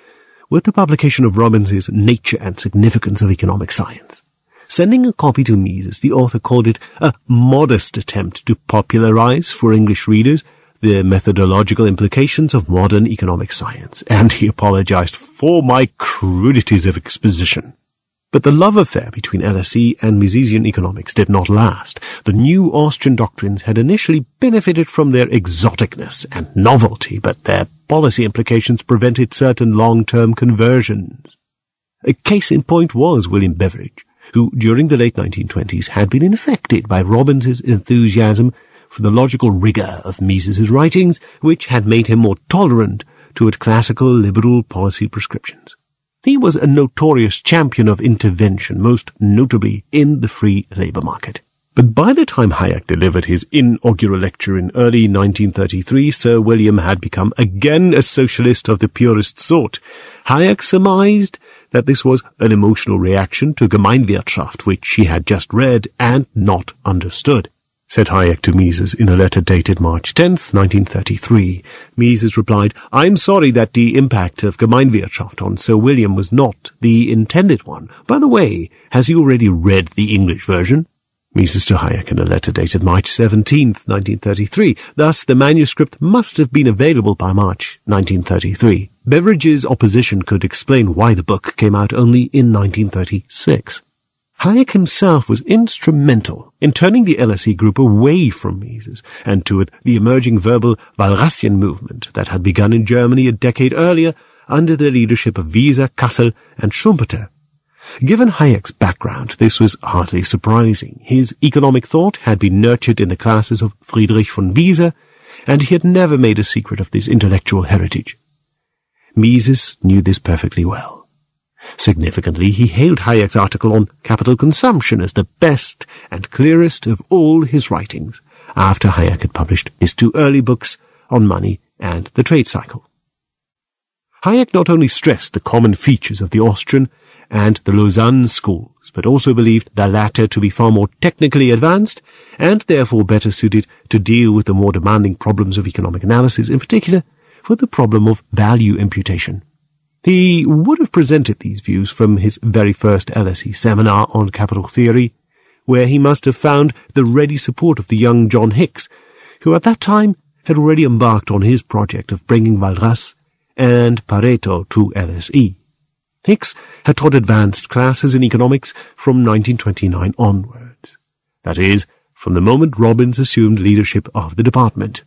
with the publication of Robbins's Nature and Significance of Economic Science. Sending a copy to Mises, the author called it a modest attempt to popularize for English readers the methodological implications of modern economic science, and he apologized for my crudities of exposition. But the love affair between LSE and Misesian economics did not last. The new Austrian doctrines had initially benefited from their exoticness and novelty, but their policy implications prevented certain long-term conversions. A case in point was William Beveridge, who during the late 1920s had been infected by Robbins's enthusiasm for the logical rigor of Mises's writings, which had made him more tolerant toward classical liberal policy prescriptions. He was a notorious champion of intervention, most notably in the free labor market. But by the time Hayek delivered his inaugural lecture in early 1933, Sir William had become again a socialist of the purest sort. Hayek surmised that this was an emotional reaction to Gemeinwirtschaft, which he had just read and not understood. Said Hayek to Mises in a letter dated March 10th, 1933. Mises replied, "I'm sorry that the impact of Gemeinwirtschaft on Sir William was not the intended one. By the way, has he already read the English version?" Mises to Hayek in a letter dated March 17th, 1933. Thus, the manuscript must have been available by March 1933. Beveridge's opposition could explain why the book came out only in 1936. Hayek himself was instrumental in turning the LSE group away from Mises and toward the emerging verbal Walrasian movement that had begun in Germany a decade earlier under the leadership of Wieser, Kassel, and Schumpeter. Given Hayek's background, this was hardly surprising. His economic thought had been nurtured in the classes of Friedrich von Wieser, and he had never made a secret of this intellectual heritage. Mises knew this perfectly well. Significantly, he hailed Hayek's article on capital consumption as the best and clearest of all his writings, after Hayek had published his two early books on money and the trade cycle. Hayek not only stressed the common features of the Austrian and the Lausanne schools, but also believed the latter to be far more technically advanced and therefore better suited to deal with the more demanding problems of economic analysis, in particular for the problem of value imputation. He would have presented these views from his very first LSE seminar on capital theory, where he must have found the ready support of the young John Hicks, who at that time had already embarked on his project of bringing Walras and Pareto to LSE. Hicks had taught advanced classes in economics from 1929 onwards. That is, from the moment Robbins assumed leadership of the department.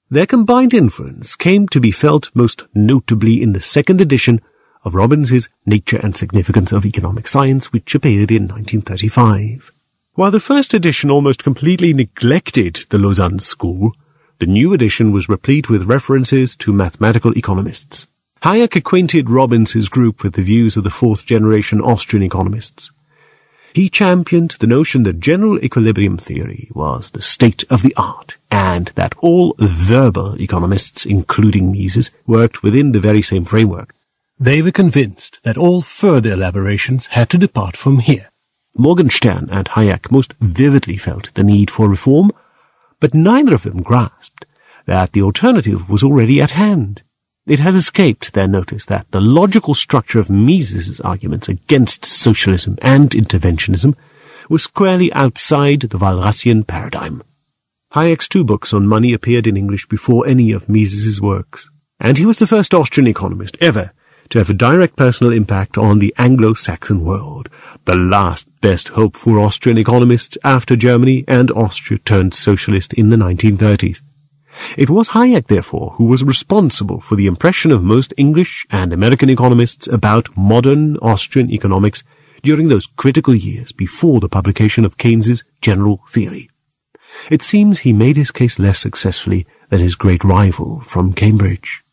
Their combined influence came to be felt most notably in the second edition of Robbins's Nature and Significance of Economic Science, which appeared in 1935. While the first edition almost completely neglected the Lausanne school, the new edition was replete with references to mathematical economists. Hayek acquainted Robbins's group with the views of the fourth-generation Austrian economists. He championed the notion that general equilibrium theory was the state of the art, and that all verbal economists, including Mises, worked within the very same framework. They were convinced that all further elaborations had to depart from here. Morgenstern and Hayek most vividly felt the need for reform, but neither of them grasped that the alternative was already at hand. It had escaped their notice that the logical structure of Mises's arguments against socialism and interventionism was squarely outside the Walrasian paradigm. Hayek's two books on money appeared in English before any of Mises's works, and he was the first Austrian economist ever to have a direct personal impact on the Anglo-Saxon world, the last best hope for Austrian economists after Germany and Austria turned socialist in the 1930s. It was Hayek, therefore, who was responsible for the impression of most English and American economists about modern Austrian economics during those critical years before the publication of Keynes's general theory. It seems he made his case less successfully than his great rival from Cambridge.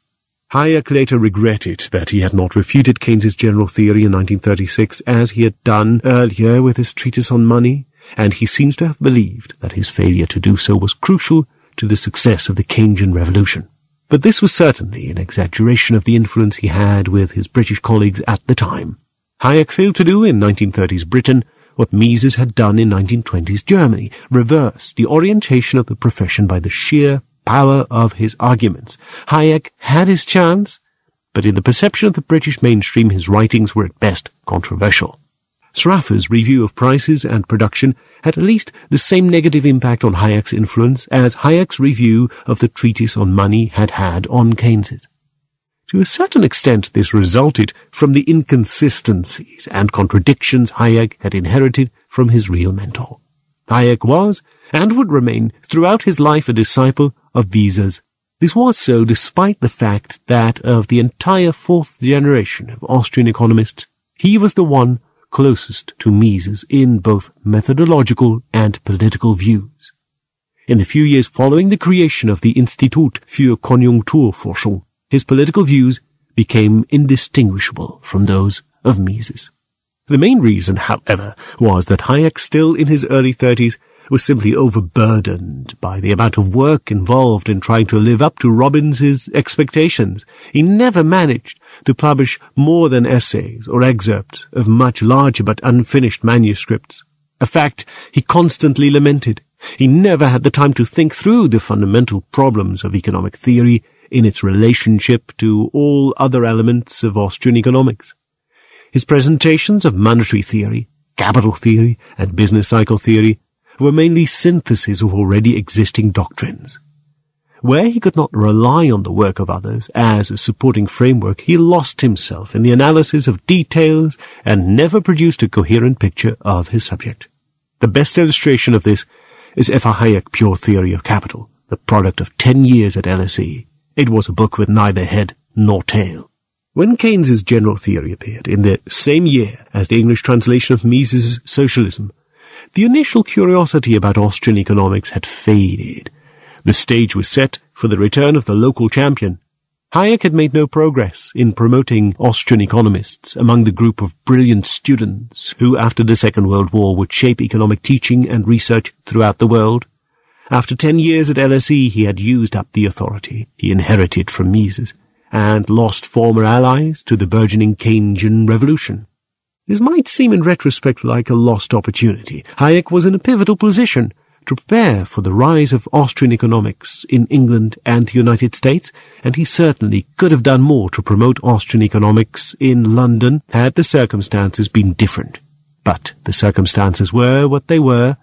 Hayek later regretted that he had not refuted Keynes's general theory in 1936 as he had done earlier with his treatise on money, and he seems to have believed that his failure to do so was crucial to the success of the Keynesian revolution. But this was certainly an exaggeration of the influence he had with his British colleagues at the time. Hayek failed to do in 1930s Britain what Mises had done in 1920s Germany, reverse the orientation of the profession by the sheer power of his arguments. Hayek had his chance, but in the perception of the British mainstream his writings were at best controversial. Sraffer's review of prices and production had at least the same negative impact on Hayek's influence as Hayek's review of the Treatise on Money had had on Keynes's. To a certain extent this resulted from the inconsistencies and contradictions Hayek had inherited from his real mentor. Hayek was, and would remain throughout his life, a disciple of Mises. This was so despite the fact that of the entire fourth generation of Austrian economists, he was the one closest to Mises in both methodological and political views. In the few years following the creation of the Institut für Konjunkturforschung, his political views became indistinguishable from those of Mises. The main reason, however, was that Hayek, still in his early 30s, was simply overburdened by the amount of work involved in trying to live up to Robbins' expectations. He never managed to publish more than essays or excerpts of much larger but unfinished manuscripts, a fact he constantly lamented. He never had the time to think through the fundamental problems of economic theory in its relationship to all other elements of Austrian economics. His presentations of monetary theory, capital theory, and business cycle theory were mainly syntheses of already existing doctrines. Where he could not rely on the work of others as a supporting framework, he lost himself in the analysis of details and never produced a coherent picture of his subject. The best illustration of this is F. R. Hayek's Pure Theory of Capital, the product of 10 years at LSE. It was a book with neither head nor tail. When Keynes's general theory appeared in the same year as the English translation of Mises' Socialism, the initial curiosity about Austrian economics had faded. The stage was set for the return of the local champion. Hayek had made no progress in promoting Austrian economists among the group of brilliant students who, after the Second World War, would shape economic teaching and research throughout the world. After 10 years at LSE, he had used up the authority he inherited from Mises, and lost former allies to the burgeoning Keynesian revolution. This might seem in retrospect like a lost opportunity. Hayek was in a pivotal position to prepare for the rise of Austrian economics in England and the United States, and he certainly could have done more to promote Austrian economics in London had the circumstances been different. But the circumstances were what they were.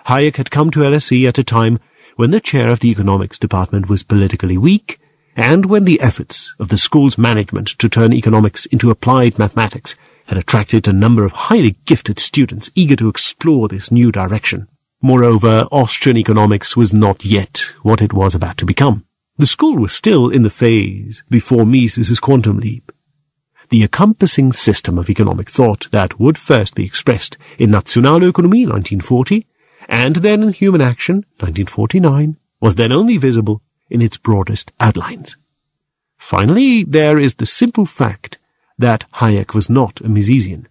Hayek had come to LSE at a time when the chair of the economics department was politically weak, and when the efforts of the school's management to turn economics into applied mathematics had attracted a number of highly gifted students eager to explore this new direction. Moreover, Austrian economics was not yet what it was about to become. The school was still in the phase before Mises' quantum leap. The encompassing system of economic thought that would first be expressed in Nationalökonomie 1940, and then in Human Action 1949, was then only visible in its broadest outlines. Finally, there is the simple fact that Hayek was not a Misesian.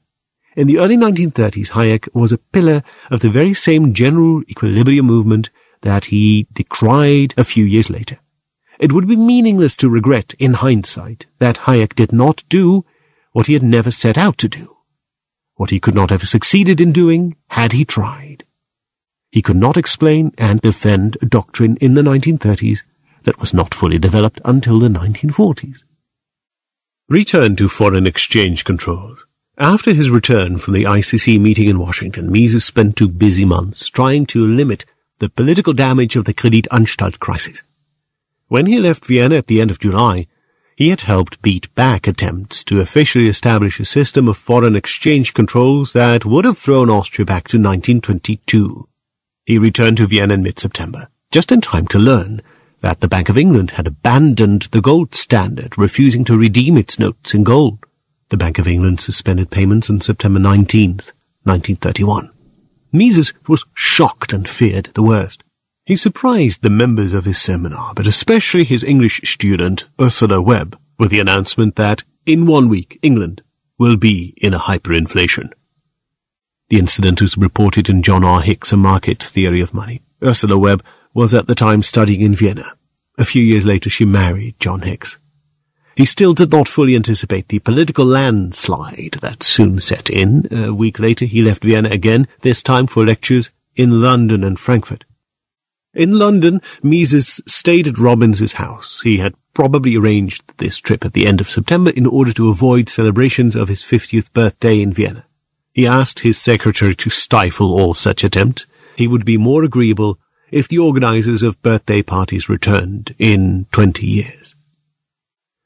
In the early 1930s, Hayek was a pillar of the very same general equilibrium movement that he decried a few years later. It would be meaningless to regret, in hindsight, that Hayek did not do what he had never set out to do, what he could not have succeeded in doing had he tried. He could not explain and defend a doctrine in the 1930s that was not fully developed until the 1940s. Return to foreign exchange controls. After his return from the ICC meeting in Washington, Mises spent 2 busy months trying to limit the political damage of the Kreditanstalt crisis. When he left Vienna at the end of July, he had helped beat back attempts to officially establish a system of foreign exchange controls that would have thrown Austria back to 1922. He returned to Vienna in mid-September, just in time to learn that the Bank of England had abandoned the gold standard, refusing to redeem its notes in gold. The Bank of England suspended payments on September 19th, 1931. Mises was shocked and feared the worst. He surprised the members of his seminar, but especially his English student, Ursula Webb, with the announcement that, in 1 week, England will be in a hyperinflation. The incident was reported in John R. Hicks' A Market Theory of Money. Ursula Webb was at the time studying in Vienna. A few years later she married John Hicks. He still did not fully anticipate the political landslide that soon set in. A week later he left Vienna again, this time for lectures in London and Frankfurt. In London, Mises stayed at Robbins's house. He had probably arranged this trip at the end of September in order to avoid celebrations of his 50th birthday in Vienna. He asked his secretary to stifle all such attempt. He would be more agreeable if the organizers of birthday parties returned in 20 years.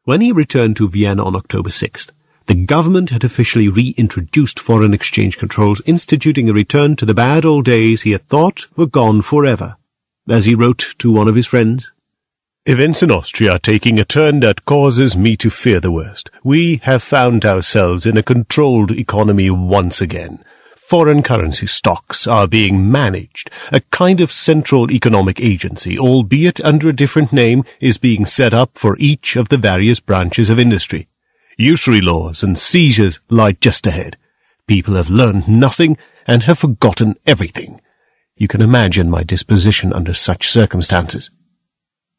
When he returned to Vienna on October 6th, the government had officially reintroduced foreign exchange controls, instituting a return to the bad old days he had thought were gone forever. As he wrote to one of his friends, "Events in Austria are taking a turn that causes me to fear the worst. We have found ourselves in a controlled economy once again. Foreign currency stocks are being managed. A kind of central economic agency, albeit under a different name, is being set up for each of the various branches of industry. Usury laws and seizures lie just ahead. People have learned nothing and have forgotten everything. You can imagine my disposition under such circumstances."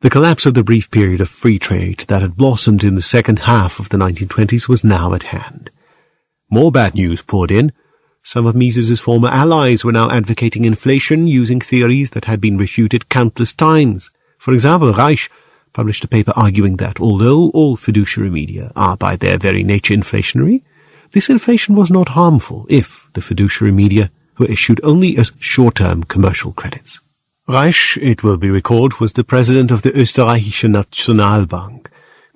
The collapse of the brief period of free trade that had blossomed in the second half of the 1920s was now at hand. More bad news poured in. Some of Mises's former allies were now advocating inflation using theories that had been refuted countless times. For example, Reich published a paper arguing that although all fiduciary media are by their very nature inflationary, this inflation was not harmful if the fiduciary media were issued only as short-term commercial credits. Reich, it will be recalled, was the president of the Österreichische Nationalbank.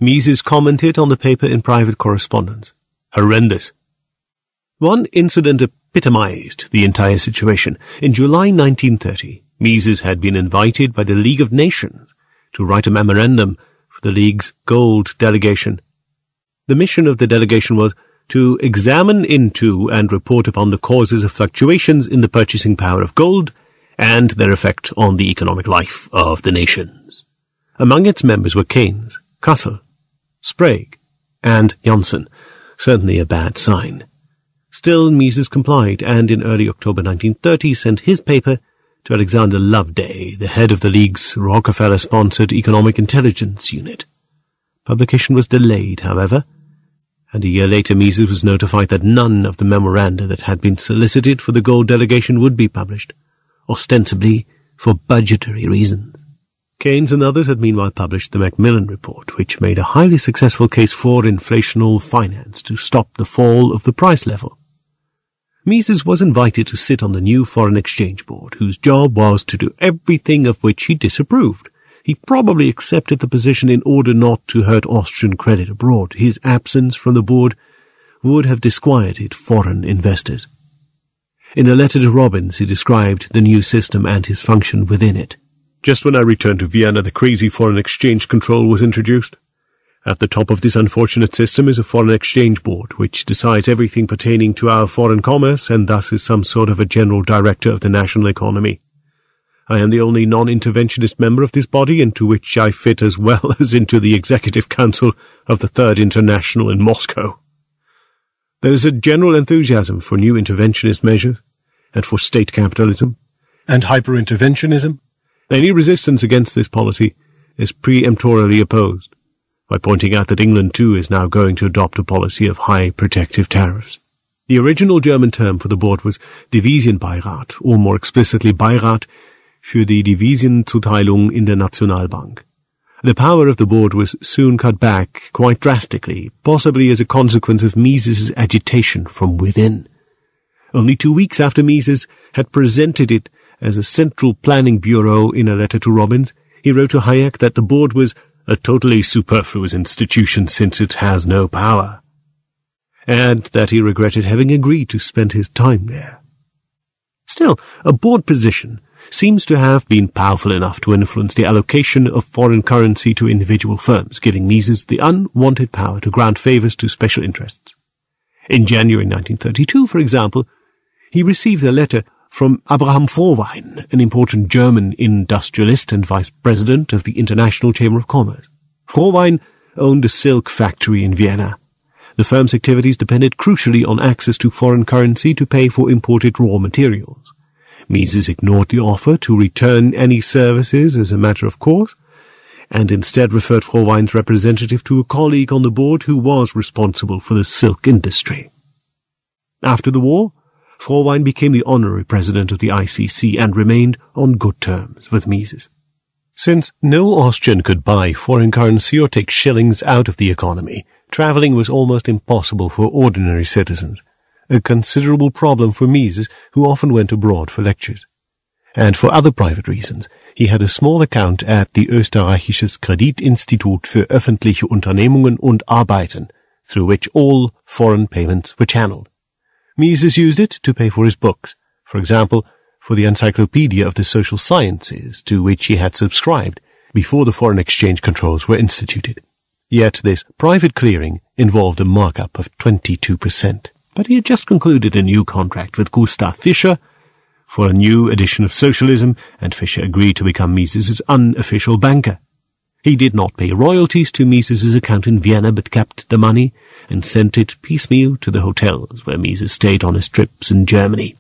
Mises commented on the paper in private correspondence. Horrendous. One incident epitomized the entire situation. In July 1930, Mises had been invited by the League of Nations to write a memorandum for the League's gold delegation. The mission of the delegation was to examine into and report upon the causes of fluctuations in the purchasing power of gold and their effect on the economic life of the nations. Among its members were Keynes, Cassel, Sprague, and Janssen, certainly a bad sign. Still, Mises complied, and in early October 1930 sent his paper to Alexander Loveday, the head of the League's Rockefeller-sponsored Economic Intelligence Unit. Publication was delayed, however, and a year later Mises was notified that none of the memoranda that had been solicited for the gold delegation would be published, ostensibly for budgetary reasons. Keynes and others had meanwhile published the Macmillan Report, which made a highly successful case for inflational finance to stop the fall of the price level. Mises was invited to sit on the new Foreign Exchange Board, whose job was to do everything of which he disapproved. He probably accepted the position in order not to hurt Austrian credit abroad. His absence from the board would have disquieted foreign investors. In a letter to Robbins, he described the new system and his function within it. "Just when I returned to Vienna, the crazy foreign exchange control was introduced. At the top of this unfortunate system is a foreign exchange board, which decides everything pertaining to our foreign commerce and thus is some sort of a general director of the national economy. I am the only non-interventionist member of this body, into which I fit as well as into the Executive Council of the Third International in Moscow. There is a general enthusiasm for new interventionist measures and for state capitalism and hyper-interventionism. Any resistance against this policy is peremptorily opposed, by pointing out that England too is now going to adopt a policy of high protective tariffs. The original German term for the board was Devisenbeirat, or more explicitly Beirat für die Devisenzuteilung in der Nationalbank. The power of the board was soon cut back quite drastically, possibly as a consequence of Mises' agitation from within. Only 2 weeks after Mises had presented it as a central planning bureau in a letter to Robbins, he wrote to Hayek that the board was a totally superfluous institution since it has no power, and that he regretted having agreed to spend his time there. Still, a board position seems to have been powerful enough to influence the allocation of foreign currency to individual firms, giving Mises the unwanted power to grant favors to special interests. In January 1932, for example, he received a letter from Abraham Frohwein, an important German industrialist and vice president of the International Chamber of Commerce. Frohwein owned a silk factory in Vienna. The firm's activities depended crucially on access to foreign currency to pay for imported raw materials. Mises ignored the offer to return any services as a matter of course, and instead referred Frohwein's representative to a colleague on the board who was responsible for the silk industry. After the war, Frohwein became the honorary president of the ICC and remained on good terms with Mises. Since no Austrian could buy foreign currency or take shillings out of the economy, travelling was almost impossible for ordinary citizens, a considerable problem for Mises, who often went abroad for lectures. And for other private reasons, he had a small account at the Österreichisches Kreditinstitut für öffentliche Unternehmungen und Arbeiten, through which all foreign payments were channeled. Mises used it to pay for his books, for example, for the Encyclopedia of the Social Sciences, to which he had subscribed before the foreign exchange controls were instituted. Yet this private clearing involved a markup of 22%. But he had just concluded a new contract with Gustav Fischer for a new edition of Socialism, and Fischer agreed to become Mises's unofficial banker. He did not pay royalties to Mises's account in Vienna, but kept the money and sent it piecemeal to the hotels where Mises stayed on his trips in Germany.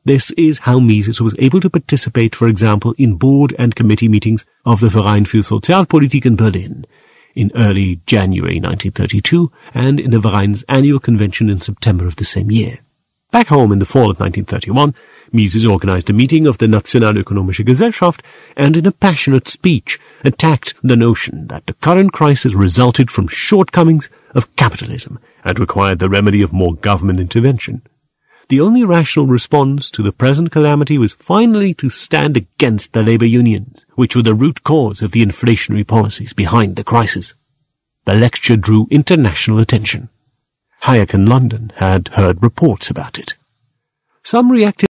This is how Mises was able to participate, for example, in board and committee meetings of the Verein für Sozialpolitik in Berlin in early January 1932 and in the Verein's annual convention in September of the same year. Back home in the fall of 1931, Mises organized a meeting of the Nationalökonomische Gesellschaft and in a passionate speech attacked the notion that the current crisis resulted from shortcomings of capitalism and required the remedy of more government intervention. The only rational response to the present calamity was finally to stand against the labor unions, which were the root cause of the inflationary policies behind the crisis. The lecture drew international attention. Hayek in London had heard reports about it. Some reacted